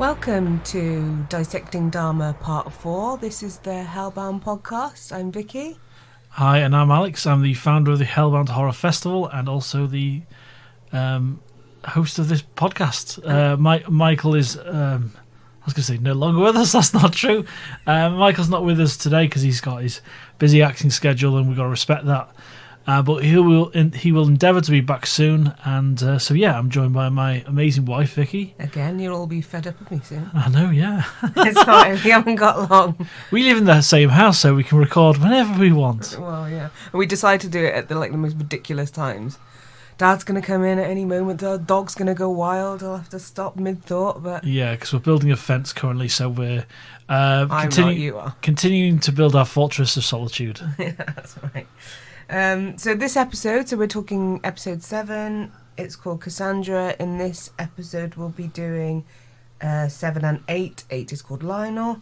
Welcome to Dissecting Dahmer Part 4. This is the Hellbound Podcast. I'm Vicky. Hi, and I'm Alex. I'm the founder of the Hellbound Horror Festival and also the host of this podcast. Michael is, I was going to say no longer with us. That's not true. Michael's not with us today because he's got his busy acting schedule and we've got to respect that. But he will endeavour to be back soon, and so I'm joined by my amazing wife Vicky. Again, you'll all be fed up with me soon. I know, yeah. It's fine. We haven't got long. We live in the same house, so we can record whenever we want. Well, yeah. We decide to do it at the most ridiculous times. Dad's going to come in at any moment. The dog's going to go wild. I'll have to stop mid-thought. But yeah, because we're building a fence currently, so we're continuing to build our fortress of solitude. Yeah, that's right. So this episode, we're talking episode 7. It's called Cassandra. In this episode, we'll be doing 7 and 8. 8 is called Lionel.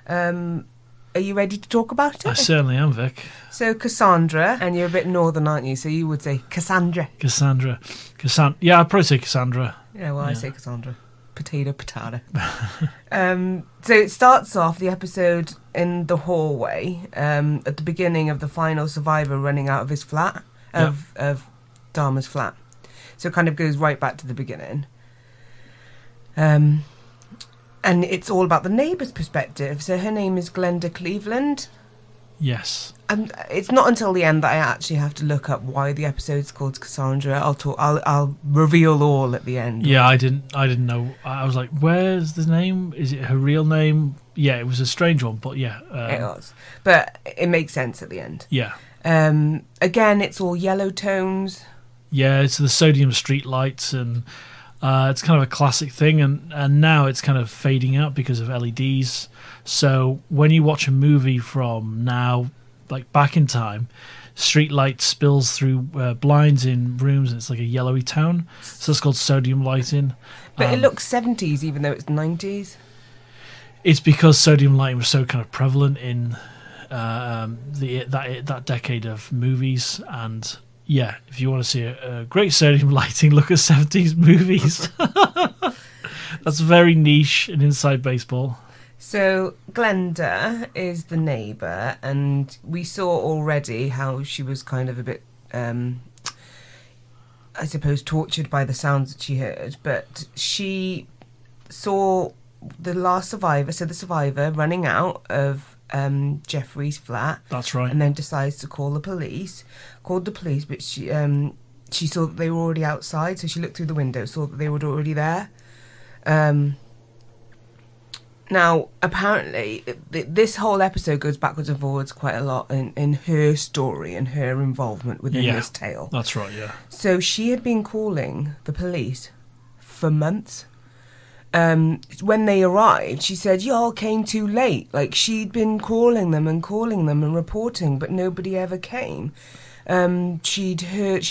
Are you ready to talk about it? I certainly am, Vic. So Cassandra, and you're a bit northern, aren't you? So you would say Cassandra. Yeah, I'd probably say Cassandra. Yeah, well, I say Cassandra. Potato. So it starts off the episode in the hallway at the beginning of the final survivor running out of his flat, of Dahmer's flat. So it kind of goes right back to the beginning. And it's all about the neighbour's perspective. So her name is Glenda Cleveland. Yes. And it's not until the end that I actually have to look up why the episode's called Cassandra. I'll reveal all at the end. Yeah, I didn't know. I was like, where's the name? Is it her real name? Yeah, it was a strange one, but yeah. It was. But it makes sense at the end. Yeah. Again, it's all yellow tones. Yeah, it's the sodium street lights, and it's kind of a classic thing, and now it's kind of fading out because of LEDs. So when you watch a movie from now, like back in time, street light spills through blinds in rooms, and it's like a yellowy tone. So it's called sodium lighting. But it looks 70s, even though it's 90s. It's because sodium lighting was so kind of prevalent in that decade of movies, and yeah, if you want to see a great sodium lighting, look at 70s movies. That's very niche and inside baseball. So Glenda is the neighbour, and we saw already how she was kind of a bit, I suppose, tortured by the sounds that she heard. But she saw the last survivor, so the survivor running out of Jeffrey's flat. That's right. And then decides to call the police. Called the police, but she saw that they were already outside, so she looked through the window, saw that they were already there. Now, apparently, this whole episode goes backwards and forwards quite a lot in her story and her involvement within this tale. That's right, yeah. So she had been calling the police for months. When they arrived, she said, y'all came too late. Like, she'd been calling them and reporting, but nobody ever came. She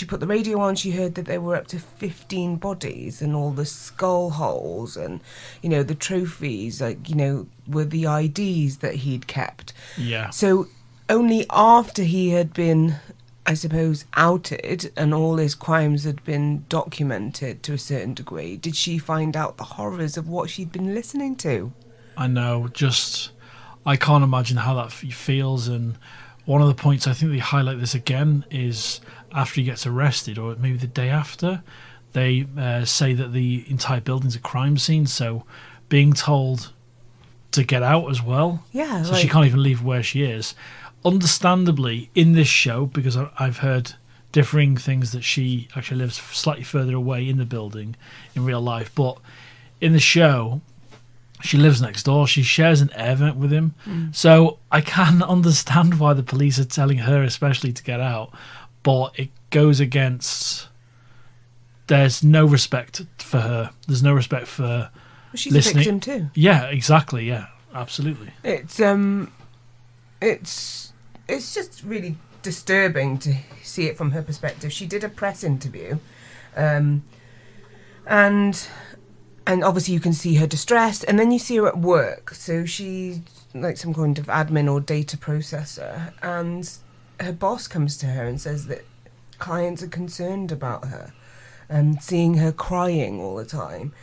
put the radio on, she heard that there were up to 15 bodies, and all the skull holes and, the trophies, were the IDs that he'd kept. Yeah. So only after he had been, I suppose, outed and all his crimes had been documented to a certain degree, did she find out the horrors of what she'd been listening to. I know, I can't imagine how that feels. And one of the points I think they highlight this again is after he gets arrested, or maybe the day after, they say that the entire building's a crime scene, so being told to get out as well. Yeah. So she can't even leave where she is. Understandably, in this show, because I've heard differing things, that she actually lives slightly further away in the building in real life, but in the show she lives next door. She shares an air vent with him. So I can understand why the police are telling her especially to get out, but it goes against, there's no respect for her, there's no respect for she's listening. a victim too. Yeah, exactly. Yeah, absolutely. It's just really disturbing to see it from her perspective. She did a press interview, and obviously you can see her distress, and then you see her at work. So she's like some kind of admin or data processor, and her boss comes to her and says that clients are concerned about her and seeing her crying all the time.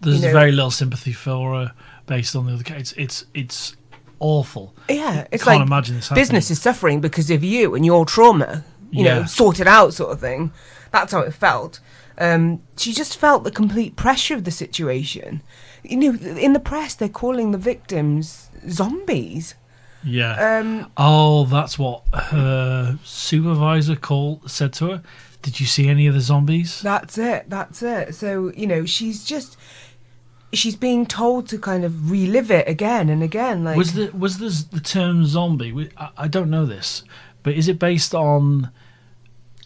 There's very little sympathy for her based on the other case. It's awful. Yeah, it's Can't like imagine this happening. business is suffering because of you and your trauma. You know, sort it out, sort of thing. That's how it felt. She just felt the complete pressure of the situation. You know, in the press, they're calling the victims zombies. Yeah. That's what her supervisor said to her. Did you see any of the zombies? That's it. So, you know, she's being told to kind of relive it again and again. Like, was the term zombie? I don't know this, but is it based on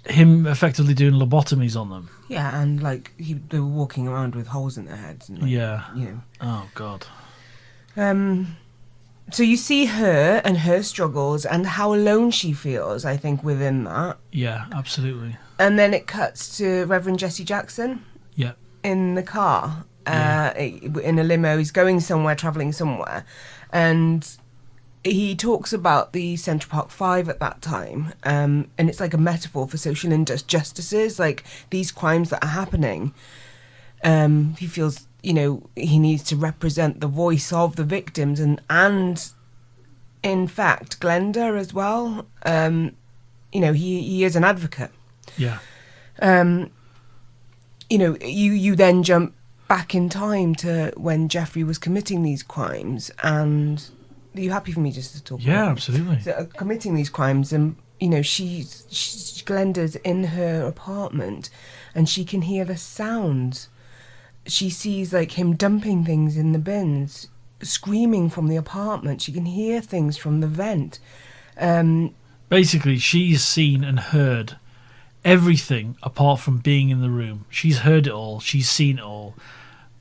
him effectively doing lobotomies on them? Yeah, and like they were walking around with holes in their heads. And, like, you know. Oh God. So you see her and her struggles and how alone she feels, I think, within that. Yeah, absolutely. And then it cuts to Reverend Jesse Jackson. Yeah. In the car, in a limo. He's going somewhere, travelling somewhere. And he talks about the Central Park 5 at that time. And it's like a metaphor for social injustices, like these crimes that are happening. He feels, you know, he needs to represent the voice of the victims and in fact, Glenda as well. You know, he is an advocate. Yeah. You know, you then jump back in time to when Jeffrey was committing these crimes, and are you happy for me just to talk about Yeah, absolutely. So, committing these crimes, and you know, Glenda's in her apartment, and she can hear the sounds. She sees like him dumping things in the bins, screaming from the apartment. She can hear things from the vent. Basically, she's seen and heard everything apart from being in the room. She's heard it all. She's seen it all.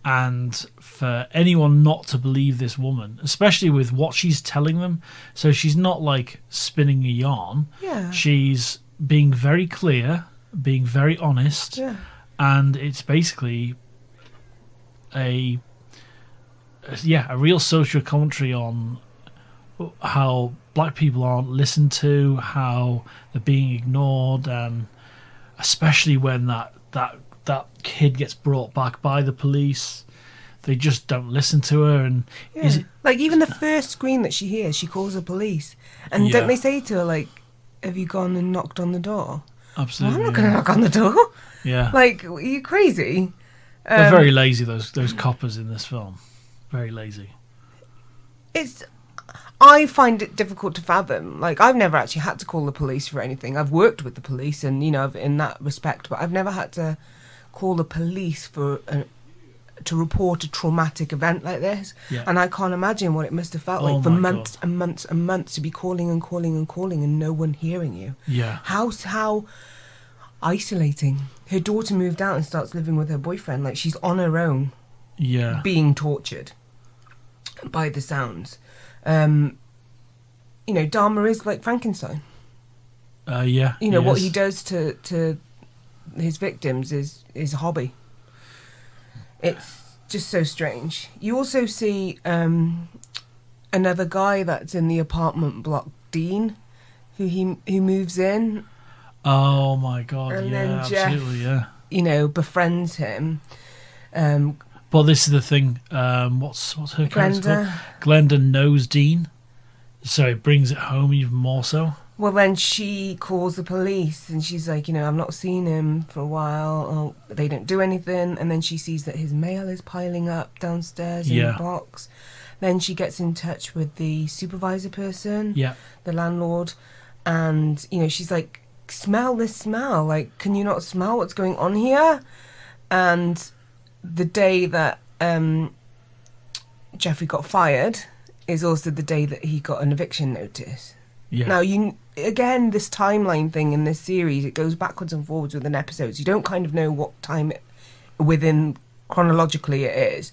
And for anyone not to believe this woman, especially with what she's telling them, so she's not like spinning a yarn. Yeah. She's being very clear, being very honest. Yeah. And it's basically a real social commentary on how black people aren't listened to, how they're being ignored, and especially when that kid gets brought back by the police, they just don't listen to her. And like even the first scream that she hears, she calls the police, and don't they say to her like, "Have you gone and knocked on the door?" Absolutely. Well, I'm not going to knock on the door. Yeah. Like, are you crazy? They're very lazy, those coppers in this film. Very lazy. I find it difficult to fathom. Like, I've never actually had to call the police for anything. I've worked with the police, and you know, in that respect, but I've never had to call the police to report a traumatic event like this. Yeah. And I can't imagine what it must have felt like for months and months and months to be calling and calling and calling and no one hearing you. Yeah. How isolating. Her daughter moved out and starts living with her boyfriend. Like, she's on her own. Yeah. Being tortured by the sounds. You know, Dahmer is like Frankenstein. Yeah. You know, what he does to his victims is a hobby. It's just so strange. You also see another guy that's in the apartment block, Dean, who moves in. Oh my God! And yeah, then Jeff, absolutely. Yeah. You know, befriends him. But this is the thing. What's her character called? Glenda knows Dean, so it brings it home even more so. Well, then she calls the police, and she's like, you know, I've not seen him for a while. Oh, they don't do anything. And then she sees that his mail is piling up downstairs in the box. Then she gets in touch with the supervisor person, the landlord, and you know, she's like, smell this smell. Like, can you not smell what's going on here? And the day that Jeffrey got fired is also the day that he got an eviction notice. Yeah. Now, again, this timeline thing in this series, it goes backwards and forwards within episodes. You don't kind of know what time within chronologically it is.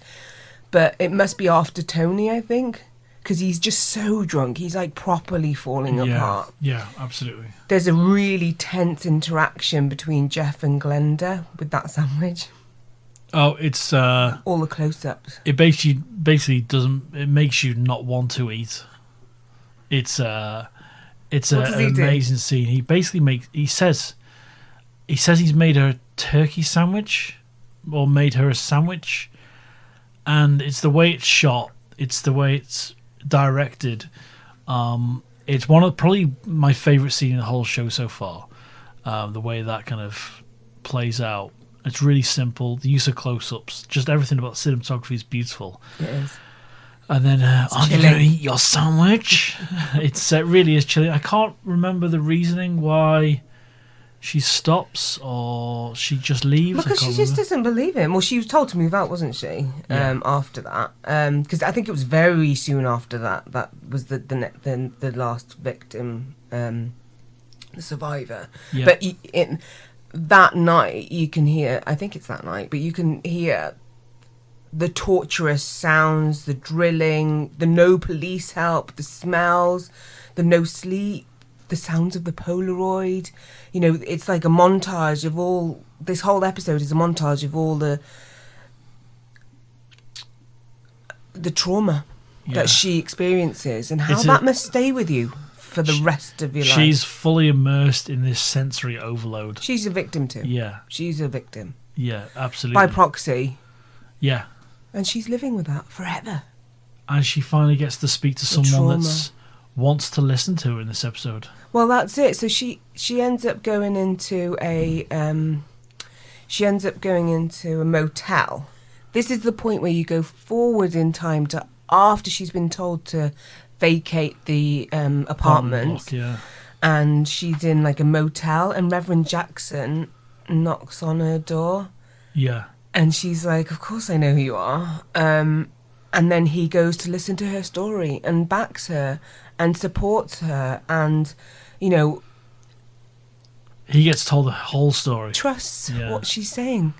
But it must be after Tony, I think, because he's just so drunk. He's like properly falling apart. Yeah, absolutely. There's a really tense interaction between Jeff and Glenda with that sandwich. Oh, it's all the close-ups. It basically doesn't. It makes you not want to eat. It's an amazing scene. He basically he says he's made her a turkey sandwich, or made her a sandwich, And it's the way it's shot. It's the way it's directed. It's one of probably my favourite scene in the whole show so far. The way that kind of plays out. It's really simple. The use of close-ups, just everything about cinematography is beautiful. It is. And then, aren't you going to eat your sandwich? It really is chilly. I can't remember the reasoning why she stops or she just leaves. Because she just doesn't believe him. Well, she was told to move out, wasn't she? Yeah. After that, because I think it was very soon after that. That was the last victim, the survivor. Yeah. But that night, you can hear. I think it's that night, but you can hear the torturous sounds, the drilling, the no police help, the smells, the no sleep, the sounds of the Polaroid. You know, it's like a montage of all... This whole episode is a montage of all the trauma that she experiences and how that must stay with you for the rest of your life. She's fully immersed in this sensory overload. She's a victim too. Yeah. She's a victim. Yeah, absolutely. By proxy. Yeah. And she's living with that forever. And she finally gets to speak to someone that wants to listen to her in this episode. Well, that's it. So she ends up going into a motel. This is the point where you go forward in time to after she's been told to vacate the apartment. Block, yeah. And she's in like a motel, and Reverend Jackson knocks on her door. Yeah. And she's like, of course I know who you are. And then he goes to listen to her story and backs her and supports her and, you know... He gets told the whole story. Trusts what she's saying.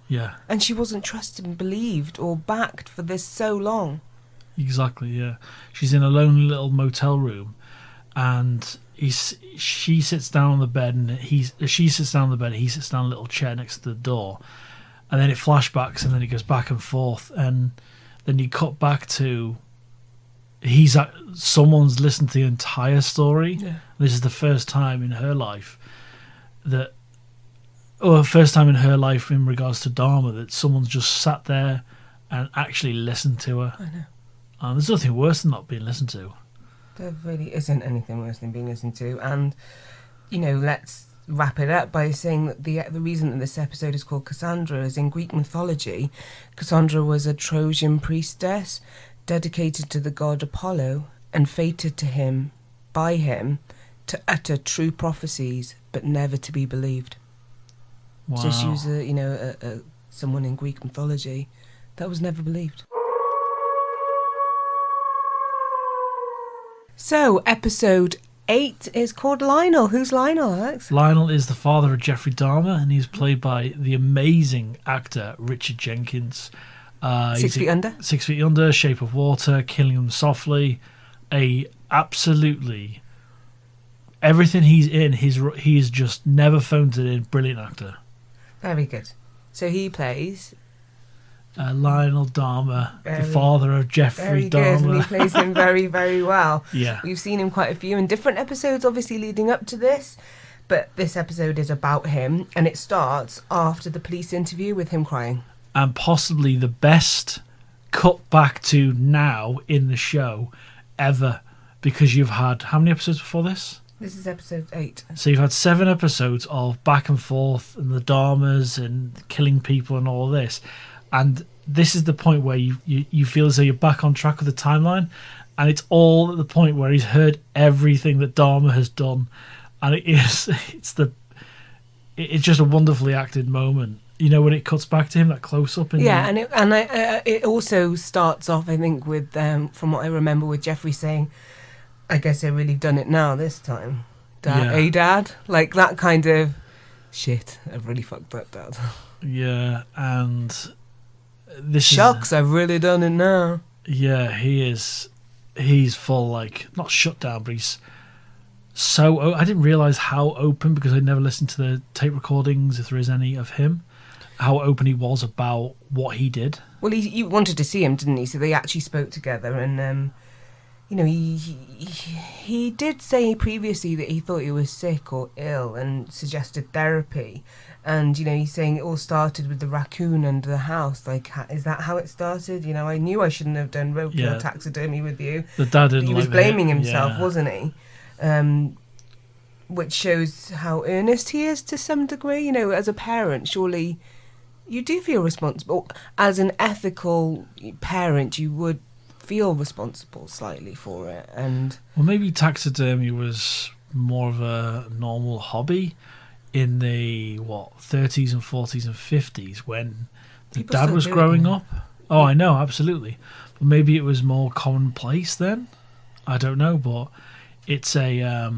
Yeah. And she wasn't trusted and believed or backed for this so long. Exactly, yeah. She's in a lonely little motel room and she sits down on the bed and she sits down on the bed and he sits down on a little chair next to the door. And then it flashbacks and then it goes back and forth and then you cut back to someone's listened to the entire story. Yeah. This is the first time in her life in regards to Dahmer that someone's just sat there and actually listened to her. I know. And there's nothing worse than not being listened to. There really isn't anything worse than being listened to. And, you know, let's wrap it up by saying that the reason that this episode is called Cassandra is in Greek mythology. Cassandra was a Trojan priestess dedicated to the god Apollo and fated by him to utter true prophecies but never to be believed. Wow. So she was someone in Greek mythology that was never believed. So episode 8 is called Lionel. Who's Lionel, Alex? Lionel is the father of Jeffrey Dahmer, and he's played by the amazing actor Richard Jenkins. 6 Feet Under? 6 Feet Under, Shape of Water, Killing Them Softly. Absolutely everything he's in, he's just never phoned it in. Brilliant actor. Very good. So he plays... Lionel Dahmer, the father of Jeffrey Dahmer. Very good, and he plays him very, very well. Yeah. We've seen him quite a few in different episodes, obviously, leading up to this. But this episode is about him, and it starts after the police interview with him crying. And possibly the best cut back to now in the show ever, because you've had... How many episodes before this? This is episode 8. So you've had 7 episodes of back and forth, and the Dahmers, and killing people and all this. And this is the point where you feel as though you're back on track with the timeline, and it's all at the point where he's heard everything that Dahmer has done, and it's just a wonderfully acted moment. You know, when it cuts back to him, that close up. It also starts off, I think, with from what I remember, with Jeffrey saying, "I guess I really done it now this time, Dad. Yeah. Hey, Dad," like that kind of shit. I've really fucked up, Dad. Yeah, and. Shucks, I've really done it now. Yeah, he's full, like, not shut down, but he's so... I didn't realise how open, because I'd never listened to the tape recordings, if there is any of him, how open he was about what he did. Well, he wanted to see him, didn't he? So they actually spoke together, and, you know, he did say previously that he thought he was sick or ill and suggested therapy. And, you know, he's saying it all started with the raccoon under the house. Like, is that how it started? You know, I knew I shouldn't have done roadkill taxidermy with you. The dad didn't. He was blaming himself, wasn't he? Which shows how earnest he is to some degree. You know, as a parent, surely you do feel responsible. As an ethical parent, you would feel responsible slightly for it. And well, maybe taxidermy was more of a normal hobby in the 30s and 40s and 50s when the dad was growing up. Oh, I know, absolutely. But maybe it was more commonplace then. I don't know, but it's a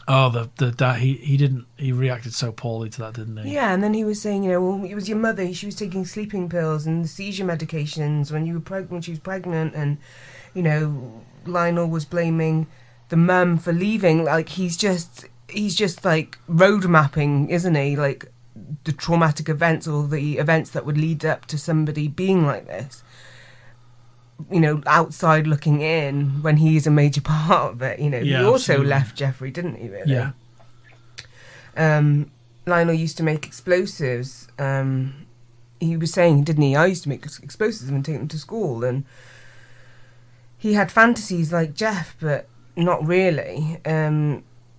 the dad he reacted so poorly to that, didn't he? Yeah, and then he was saying, you know, well, it was your mother. She was taking sleeping pills and seizure medications when she was pregnant, and you know, Lionel was blaming the mum for leaving. Like he's just like road mapping, isn't he? Like the traumatic events or the events that would lead up to somebody being like this. You know, outside looking in when he's a major part of it. You know, he also absolutely left Jeffrey, didn't he? Really? Yeah. Lionel used to make explosives. He was saying, didn't he? I used to make explosives and take them to school, and he had fantasies like Jeff, but not really.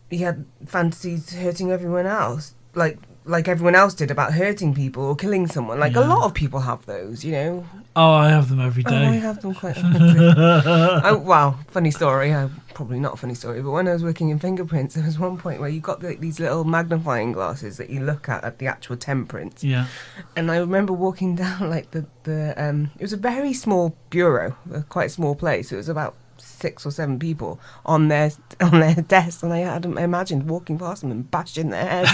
He had fantasies hurting everyone else, like everyone else did, about hurting people or killing someone. Like a lot of people have those, you know. Oh, I have them every day. Oh, I have them quite often. Well, funny story. Probably not a funny story, but when I was working in fingerprints, there was one point where you got these little magnifying glasses that you look at the actual temp-prints. Yeah. And I remember walking down like it was a very small bureau, quite a small place. It was about 6 or 7 people on their desks, and I had imagined walking past them and bashing their heads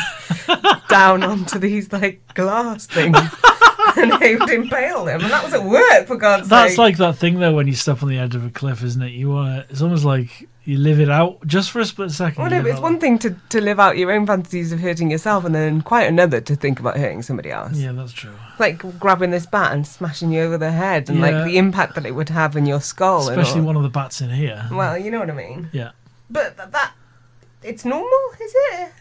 down onto these like glass things, and they would impale them, and that was at work, for God's sake. That's like that thing though when you step on the edge of a cliff, isn't it? It's almost like you live it out just for a split second. Well, no, but it's one thing to live out your own fantasies of hurting yourself, and then quite another to think about hurting somebody else. Yeah, that's true. Like grabbing this bat and smashing you over the head, and like the impact that it would have in your skull. Especially one of the bats in here. Well, you know what I mean. Yeah. But that it's normal, is it?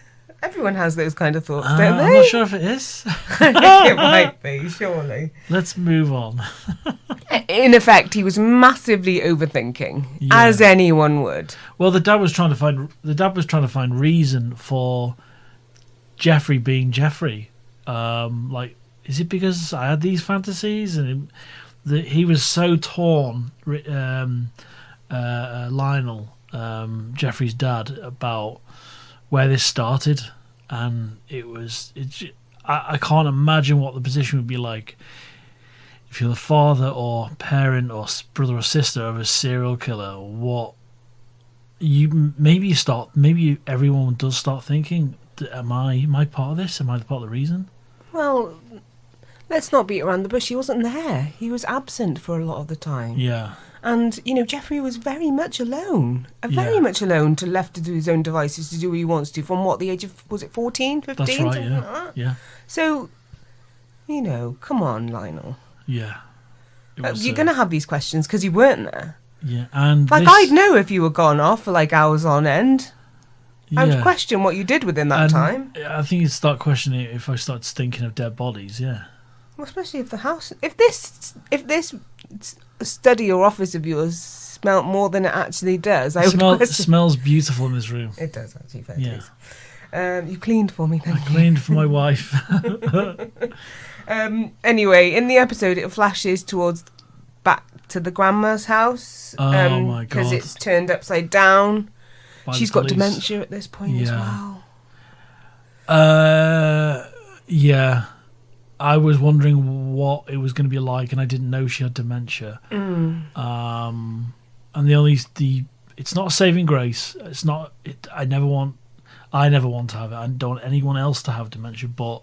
Everyone has those kind of thoughts, don't they? I'm not sure if it is. It might be, surely. Let's move on. In effect, he was massively overthinking, as anyone would. Well, the dad was trying to find reason for Jeffrey being Jeffrey. Like, is it because I had these fantasies? And he was so torn, Lionel, Jeffrey's dad, about where this started, and I can't imagine what the position would be like if you're the father or parent or brother or sister of a serial killer. Maybe everyone does start thinking, am I part of this? Am I part of the reason? Well, let's not beat around the bush. He wasn't there. He was absent for a lot of the time. Yeah. And, you know, Jeffrey was very much alone. Very much alone, left to do his own devices, to do what he wants to, from the age of, was it 14, 15? That's right, something like that? Yeah. So, you know, come on, Lionel. Yeah. You're going to have these questions because you weren't there. Yeah, and I'd know if you were gone off for, like, hours on end. I would question what you did within that time. I think you'd start questioning it if I started thinking of dead bodies, yeah. Well, especially if the house... If this study or office of yours smelt more than it actually does, I would question... It smells beautiful in this room. It does, actually, fair dues. You cleaned for me, thank you. I cleaned for my wife. Anyway, in the episode, it flashes back to the grandma's house. Oh, my God. Because it's turned upside down. She's got police. dementia at this point as well. Yeah. I was wondering what it was going to be like, and I didn't know she had dementia. And it's not a saving grace. It's not. I never want to have it. I don't want anyone else to have dementia. But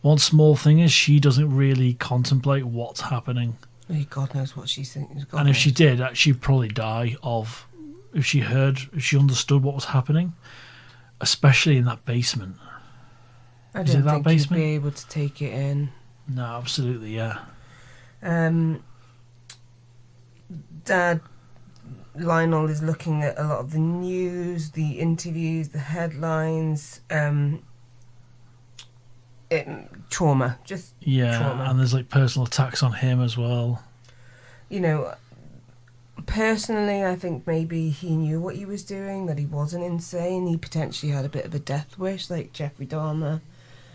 one small thing is, she doesn't really contemplate what's happening. God knows what she's thinking. And if she did, she'd probably die of. If she understood what was happening, especially in that basement. I don't think you'd be able to take it in. No, absolutely, yeah. Dad Lionel is looking at a lot of the news, the interviews, the headlines, trauma, just trauma. And there's like personal attacks on him as well. You know, personally, I think maybe he knew what he was doing, that he wasn't insane. He potentially had a bit of a death wish, like Jeffrey Dahmer.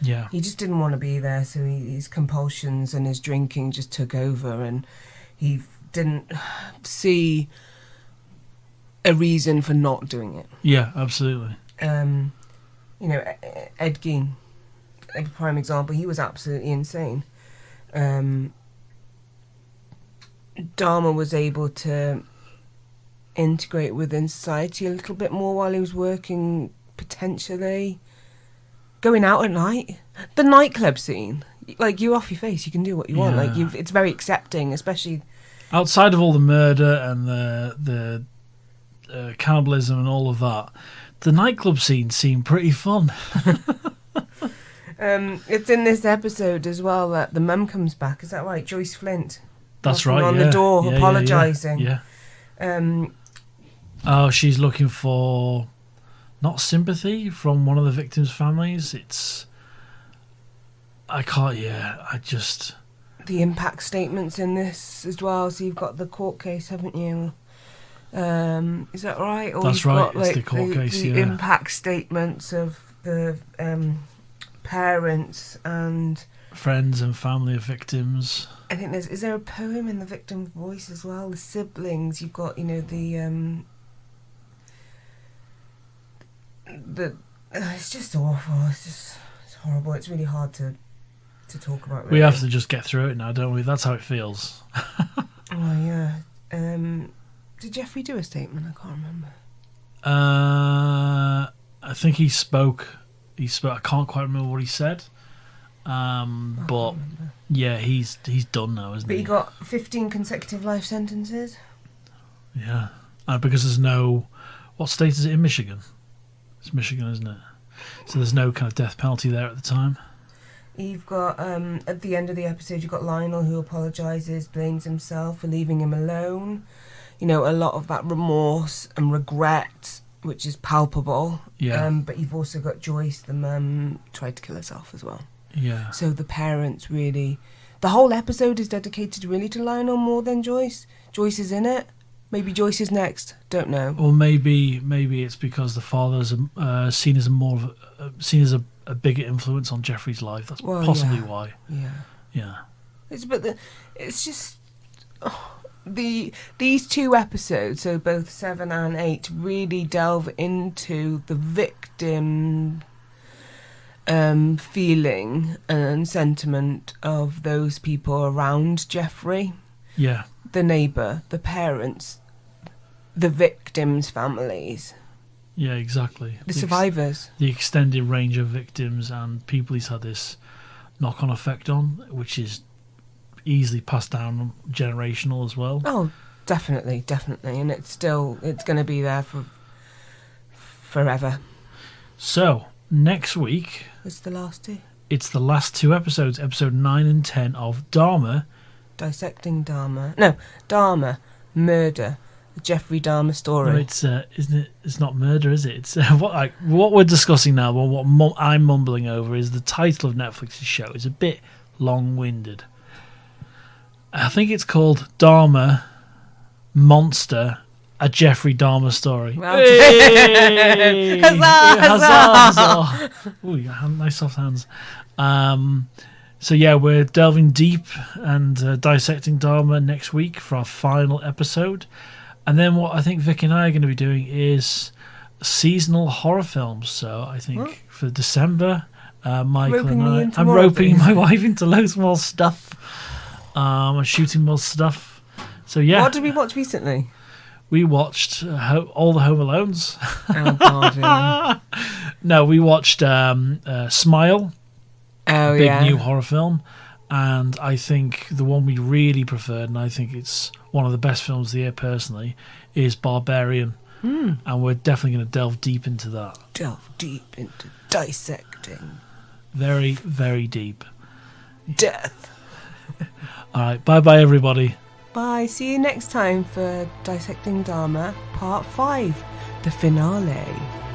Yeah. He just didn't want to be there, so his compulsions and his drinking just took over, and he didn't see a reason for not doing it. Yeah, absolutely. You know, Ed Gein, a prime example, he was absolutely insane. Dahmer was able to integrate within society a little bit more while he was working, potentially. Going out at night. The nightclub scene. Like, you're off your face, you can do what you want. Like, it's very accepting, especially... Outside of all the murder and the cannibalism and all of that, the nightclub scene seemed pretty fun. It's in this episode as well that the mum comes back. Is that right? Joyce Flint. That's right, on the door, apologising. Yeah. She's looking for not sympathy from one of the victims' families. The impact statements in this as well. So you've got the court case, haven't you? Is that right? Or that's right. It's the court case. The impact statements of the parents and friends and family of victims. I think is there a poem in the victim's voice as well? The siblings. You've got, you know, it's just awful. It's horrible. It's really hard to talk about. Really. We have to just get through it now, don't we? That's how it feels. Oh yeah. Did Jeffrey do a statement? I can't remember. I think he spoke. I can't quite remember what he said. But yeah, he's done now, isn't he? But he got 15 consecutive life sentences. Yeah, because there's no. What state is it in? Michigan. It's Michigan, isn't it? So there's no kind of death penalty there at the time. You've got at the end of the episode, you've got Lionel who apologises, blames himself for leaving him alone. You know, a lot of that remorse and regret, which is palpable. Yeah. But you've also got Joyce, the mum, tried to kill herself as well. Yeah. So the parents really... The whole episode is dedicated really to Lionel more than Joyce. Joyce is in it. Maybe Joyce is next. Don't know. Or maybe it's because the father's seen as a bigger influence on Jeffrey's life. That's possibly why. Yeah. It's just... These two episodes, so both 7 and 8, really delve into the victim feeling and sentiment of those people around Jeffrey. Yeah. The neighbour, the parents, the victims' families. Yeah, exactly. The survivors. The extended range of victims and people he's had this knock-on effect on, which is easily passed down generational as well. Oh, definitely. And it's going to be there for forever. So, next week... It's the last two. It's the last two episodes, episode 9 and 10 of Dahmer. Dissecting Dahmer. No, Dahmer. Murder. The Jeffrey Dahmer Story. No, isn't it? It's not murder, is it? It's what we're discussing now, what I'm mumbling over, is the title of Netflix's show is a bit long-winded. I think it's called Dahmer Monster, a Jeffrey Dahmer Story. Well, hey! Huzzah! Ooh, you got nice soft hands. So yeah, we're delving deep and dissecting Dahmer next week for our final episode. And then what I think Vicky and I are going to be doing is seasonal horror films. So I think for December, Michael and I'm roping my wife into loads more stuff. Shooting more stuff. So yeah. What did we watch recently? We watched all the Home Alones. Oh God! Yeah. No, we watched Smile. Oh, big new horror film, and I think the one we really preferred, and I think it's one of the best films of the year personally, is Barbarian. And we're definitely going to delve deep into that. Delve deep into dissecting. Very, very deep. Death. All right, bye-bye, everybody. Bye. See you next time for Dissecting Dahmer Part 5, the finale.